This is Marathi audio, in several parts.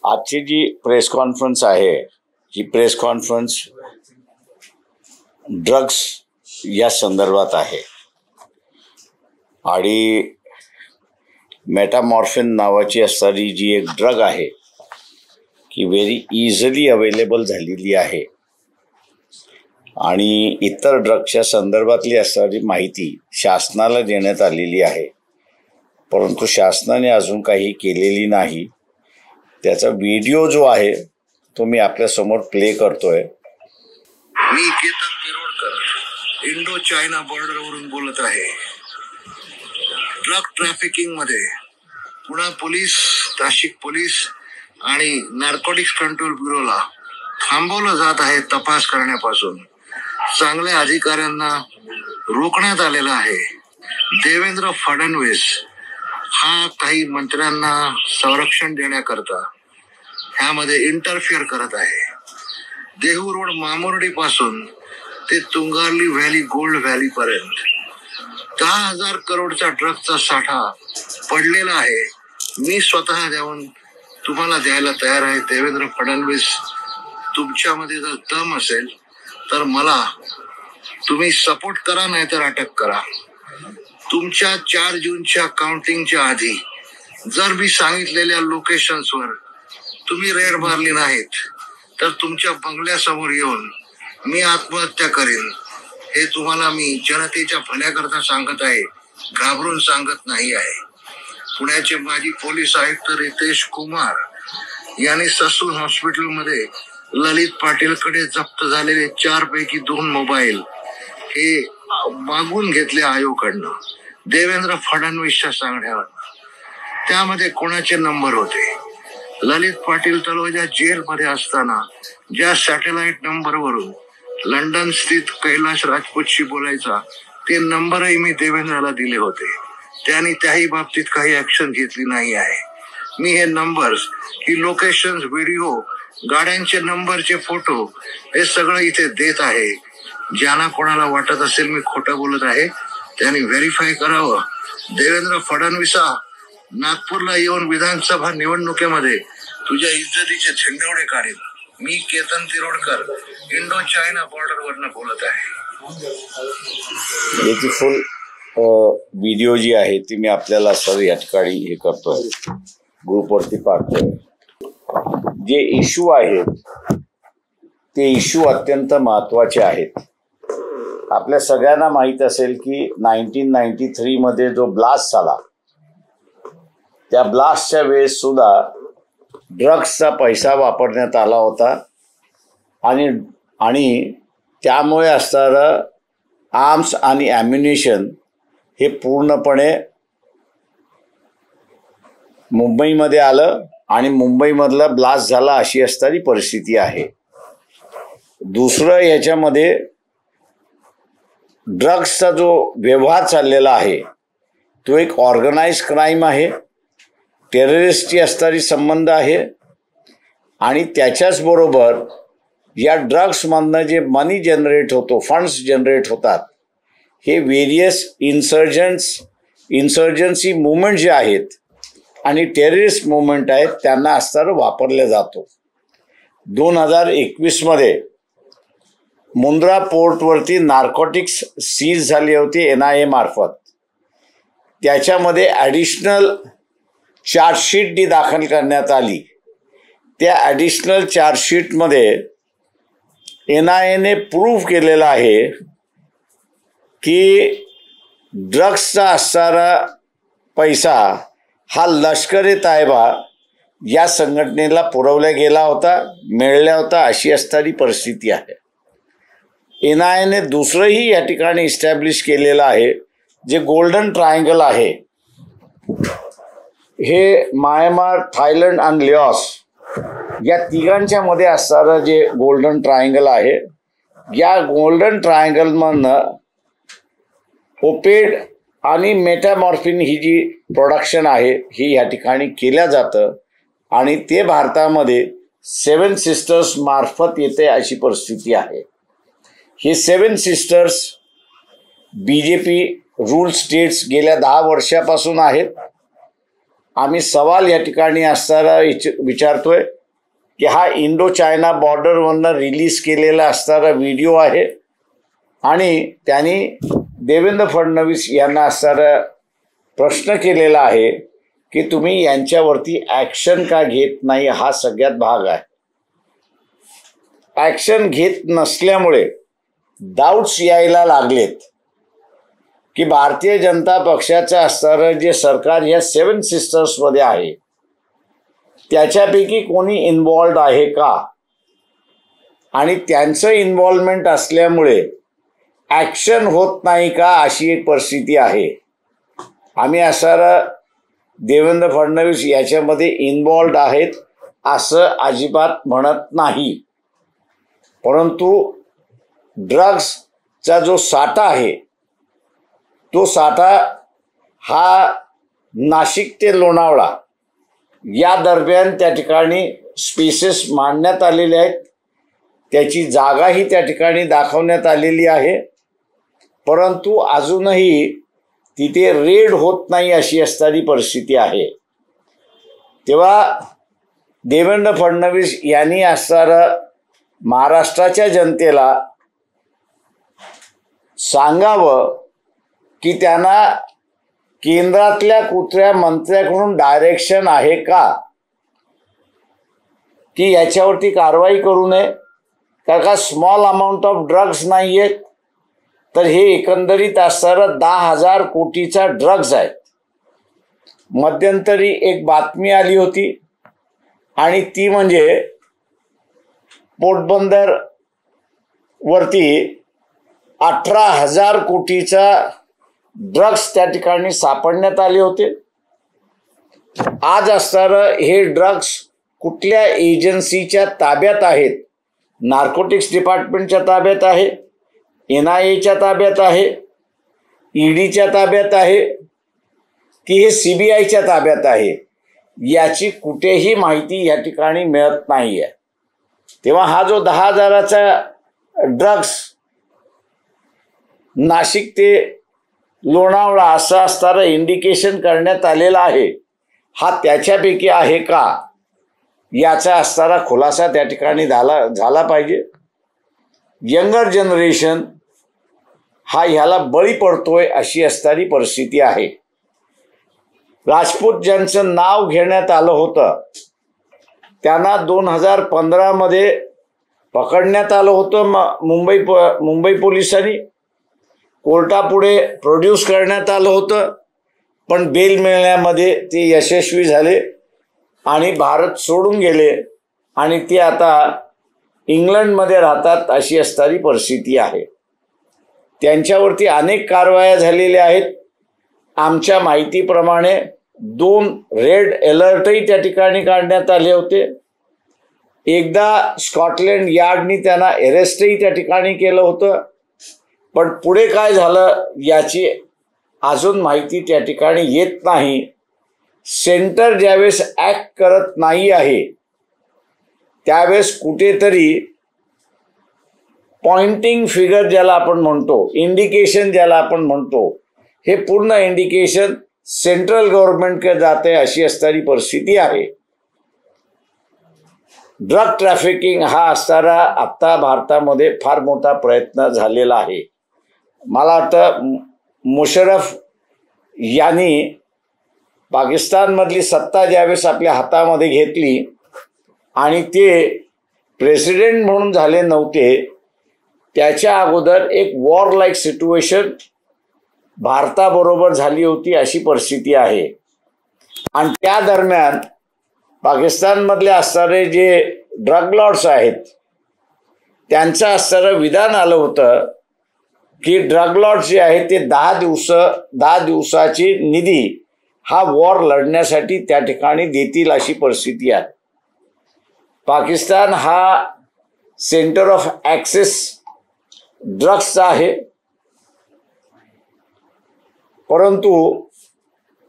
आजची जी प्रेस कॉन्फरन्स आहे ही प्रेस कॉन्फरन्स ड्रग्स या संदर्भात आहे आणि मेटामॉर्फिन नावाची असणारी जी एक ड्रग आहे की व्हेरी इझिली अवेलेबल झालेली आहे आणि इतर ड्रग्सच्या संदर्भातली असणारी माहिती शासनाला देण्यात आलेली आहे, परंतु शासनाने अजून काही केलेली नाही। त्याचा व्हिडिओ जो आहे तो मी आपल्या समोर प्ले करतोय। मी केतन तिरोडकर इंडो चायना बॉर्डरवरून बोलत आहे। ड्रग ट्रॅफिकिंग मध्ये पुणे पोलीस, नाशिक पोलीस आणि नार्कोटिक्स कंट्रोल ब्युरोला थांबवलं जात आहे तपास करण्यापासून। चांगल्या अधिकाऱ्यांना रोखण्यात आलेलं आहे। देवेंद्र फडणवीस हा काही मंत्र्यांना संरक्षण देण्याकरता ह्यामध्ये इंटरफिअर करत आहे। देहू रोड मामुर्डी पासून ते तुंगारली व्हॅली गोल्ड व्हॅली पर्यंत 10,000 करोडचा ड्रगचा साठा पडलेला आहे। मी स्वतः देऊन तुम्हाला द्यायला तयार आहे। देवेंद्र फडणवीस, तुमच्यामध्ये जर दम असेल तर मला तुम्ही सपोर्ट करा, नाही तर अटक करा। तुमच्या 4 जूनच्या काउंटिंगच्या आधी जर मी सांगितलेल्या लोकेशन्सवर तुम्ही रेड मारली नाहीत तर तुमच्या बंगल्यासमोर येऊन मी आत्महत्या करेन। हे तुम्हाला मी जनतेच्या भल्याकरता सांगत आहे, घाबरून सांगत नाही आहे। पुण्याचे माजी पोलीस आयुक्त रितेश कुमार यांनी ससून हॉस्पिटलमध्ये ललित पाटीलकडे जप्त झालेले 4 पैकी 2 मोबाईल हे मागून घेतले आयोगाकडनं देवेंद्र फडणवीसच्या सांगण्यावर। त्यामध्ये कोणाचे नंबर होते? ललित पाटील तलवाजा जेलमध्ये असताना ज्या सॅटेलाइट नंबरवरून लंडन स्थित कैलाश राजपूतशी बोलायचा ते नंबरही मी देवेंद्रला दिले होते। त्यांनी त्याही बाबतीत काही ऍक्शन घेतली नाही आहे। मी हे नंबर्स, ही लोकेशन्स, व्हिडिओ, गाड्यांचे नंबरचे फोटो हे सगळं इथे देत आहे। ज्यांना कोणाला वाटत असेल मी खोटं बोलत आहे त्यांनी व्हेरीफाय करावं। देवेंद्र फडणवीसा, नागपूरला येऊन विधानसभा निवडणुकीमध्ये तुझ्या इज्जतीचे झेंडवडे काढेल। मी केतन तिरोडकर इंडो चायना बॉर्डरवरनं बोलत आहे। याची फुल व्हिडिओ जी आहे ती मी आपल्याला सर्व या ठिकाणी हे करतोय, ग्रुपवरती पाहतोय। जे इश्यू आहेत ते इश्यू अत्यंत महत्त्वाचे आहेत। आपल्या सगळ्यांना माहीत असेल की 1993 मध्ये जो ब्लास्ट झाला त्या ब्लास्टच्या वेळेस सुद्धा ड्रग्सचा पैसा वापरण्यात आला होता आणि त्यामुळे असणारं आर्म्स आणि ॲम्युनिशन हे पूर्णपणे मुंबईमध्ये आलं आणि मुंबईमधला ब्लास्ट झाला अशी असणारी परिस्थिती आहे। दुसरं याच्यामध्ये ड्रग्सचा जो व्यवहार चाललेला आहे तो एक ऑर्गनाइज क्राईम आहे, टेररिस्टची असणारी संबंध आहे आणि त्याच्याच बरोबर या ड्रग्समधनं जे मनी जनरेट होतो, फंड्स जनरेट होतात, हे वेरियस इन्सर्जन्सी मुवमेंट जे आहेत आणि टेररिस्ट मुवमेंट आहेत त्यांना असणारं वापरले जातो। 2021 मध्ये मुंद्रा पोर्टवरती नार्कोटिक्स सीज झाली होती NIA मार्फत। त्याच्यामध्ये ॲडिशनल चार्जशीट जी दाखल करण्यात आली, त्या ॲडिशनल चार्जशीटमध्ये NIAने प्रूव्ह केलेलं आहे की ड्रग्सचा असणारा पैसा हा लष्कर-ए-तैयबा या संघटनेला पुरवला गेला होता, मिळाला होता अशी असणारी परिस्थिती आहे। NIAने दुसरंही या ठिकाणी इस्टॅब्लिश केलेलं आहे, जे गोल्डन ट्रायंगल आहे। हे म्यानमार, थायलंड आणि लाओस या तिघांच्या मध्ये असणारं जे गोल्डन ट्रायंगल आहे, या गोल्डन ट्रायंगलमधनं ओपेड आणि मेटामॉर्फिन ही जी प्रोडक्शन आहे ही या ठिकाणी केल्या जातं आणि ते भारतामध्ये 7 सिस्टर्स मार्फत येते अशी परिस्थिती आहे। हे 7 सिस्टर्स BJP रूल स्टेट्स गेल्या 10 वर्षापासून आहेत। आम्ही सवाल या ठिकाणी असणारा विचारतोय की हा इंडो चायना बॉर्डरवरनं रिलीज केलेला असणारा व्हिडिओ आहे आणि त्यांनी देवेंद्र फडणवीस यांना असणारा प्रश्न केलेला आहे की तुम्ही यांच्यावरती ॲक्शन का घेत नाही, हा सगळ्यात भाग आहे. ॲक्शन घेत नसल्यामुळे डाऊट्स यायला लागलेत की भारतीय जनता पक्षाचं असणारं जे सरकार या 7 सिस्टर्समध्ये आहे त्याच्यापैकी कोणी इन्व्हॉल्ड आहे का, आणि त्यांचं इन्व्हॉल्वमेंट असल्यामुळे ॲक्शन होत नाही का, अशी एक परिस्थिती आहे. आम्ही असणारं देवेंद्र फडणवीस याच्यामध्ये इन्व्हॉल्ड आहेत असं अजिबात म्हणत नाही, परंतु ड्रग्सचा जो साठा आहे तो साठा हा नाशिक ते लोणावळा या दरम्यान त्या ठिकाणी स्पेसेस मांडण्यात आलेले आहेत. त्याची जागाही त्या ठिकाणी दाखवण्यात आलेली आहे, परंतु अजूनही तिथे रेड होत नाही अशी असणारी परिस्थिती आहे. तेव्हा देवेंद्र फडणवीस यांनी असणारं महाराष्ट्राच्या जनतेला सांगावं की त्यांना केंद्रातल्या कुठल्या मंत्र्याकडून डायरेक्शन आहे का की याच्यावरती कारवाई करू नये, कारण का स्मॉल अमाऊंट ऑफ ड्रग्स नाही आहेत, तर हे एकंदरीत असणारं 10,000 कोटीचा ड्रग्ज आहे. मध्यंतरी एक बातमी आली होती आणि ती म्हणजे पोटबंदर वरती 18,000 कोटीचा ड्रग्स त्या ठिकाणी सापडण्यात आले होते. आज असणारं हे ड्रग्स कुठल्या एजन्सीच्या ताब्यात आहेत? नार्कोटिक्स डिपार्टमेंटच्या ताब्यात आहे, NIAच्या ताब्यात आहे, EDच्या ताब्यात आहे की हे CBIच्या ताब्यात आहे, याची कुठेही माहिती या ठिकाणी मिळत नाही आहे. तेव्हा हा जो 10,000चा ड्रग्स नाशिक ते लोणावळा असं असणारं इंडिकेशन करण्यात आलेला आहे, हा त्याच्यापैकी आहे का याचा असणारा खुलासा त्या ठिकाणी झाला पाहिजे. यंगर जनरेशन हा ह्याला बळी पडतोय अशी असणारी परिस्थिती आहे. राजपूत ज्यांचं नाव घेण्यात आलं होतं त्यांना 2015 मध्ये पकडण्यात आलं होतं मुंबई पोलिसांनी. कोर्टापुढे प्रोड्यूस करण्यात आलं होतं, पण बेल मिळण्यामध्ये ते यशस्वी झाले आणि भारत सोडून गेले आणि ते आता इंग्लंडमध्ये राहतात अशी असणारी परिस्थिती आहे. त्यांच्यावरती अनेक कारवाया झालेल्या आहेत. आमच्या माहितीप्रमाणे 2 रेड अलर्टही त्या ठिकाणी काढण्यात आले होते. एकदा स्कॉटलंड यार्डनी त्यांना अरेस्टही त्या ठिकाणी केलं होतं, पण पुढे काय झालं याची अजून माहिती त्या ठिकाणी येत नाही. सेंटर ज्यावेळेस ॲक्ट करत नाही आहे त्यावेळेस कुठेतरी पॉइंटिंग फिगर ज्याला आपण म्हणतो, इंडिकेशन ज्याला आपण म्हणतो, हे पूर्ण इंडिकेशन सेंट्रल गव्हर्नमेंटकडे जाते अशी असणारी परिस्थिती आहे. ड्रग ट्रॅफिकिंग हा असणारा आत्ता भारतामध्ये फार मोठा प्रयत्न झालेला आहे. मला वाटतं मुशर्रफ यांनी पाकिस्तानमधली सत्ता ज्यावेळेस आपल्या हातामध्ये घेतली आणि ते प्रेसिडेंट म्हणून झाले नव्हते, त्याच्या अगोदर एक वॉर लाईक सिच्युएशन भारताबरोबर झाली होती अशी परिस्थिती आहे. आणि त्या दरम्यान पाकिस्तानमधले असणारे जे ड्रग लॉर्ड्स आहेत त्यांचं असणारं विधान आलं होतं की ड्रग लॉर्ड्स जे आहेत ते 10 दिवसाची निधी हा वॉर लढण्यासाठी त्या ठिकाणी देतील अशी परिस्थिती आहे. पाकिस्तान हा सेंटर ऑफ ॲक्सेस ड्रग्सचा आहे, परंतु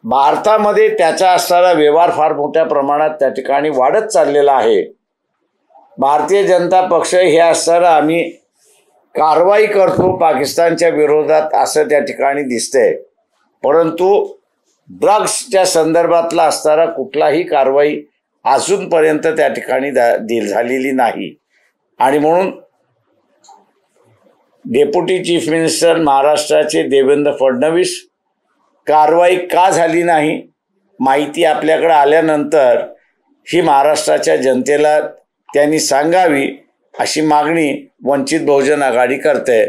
भारतामध्ये त्याचा असणारा व्यवहार फार मोठ्या प्रमाणात त्या ठिकाणी वाढत चाललेला आहे. भारतीय जनता पक्ष हे असणारा आम्ही कारवाई करतो पाकिस्तानच्या विरोधात असं त्या ठिकाणी दिसतंय, परंतु ड्रग्सच्या संदर्भातला असणारा कुठलाही कारवाई अजूनपर्यंत त्या ठिकाणी झालेली नाही. आणि म्हणून डेप्युटी चीफ मिनिस्टर महाराष्ट्राचे देवेंद्र फडणवीस कारवाई का झाली नाही माहिती आपल्याकडे आल्यानंतर ही महाराष्ट्राच्या जनतेला त्यांनी सांगावी अशी मागणी वंचित बहुजन आघाडी करते.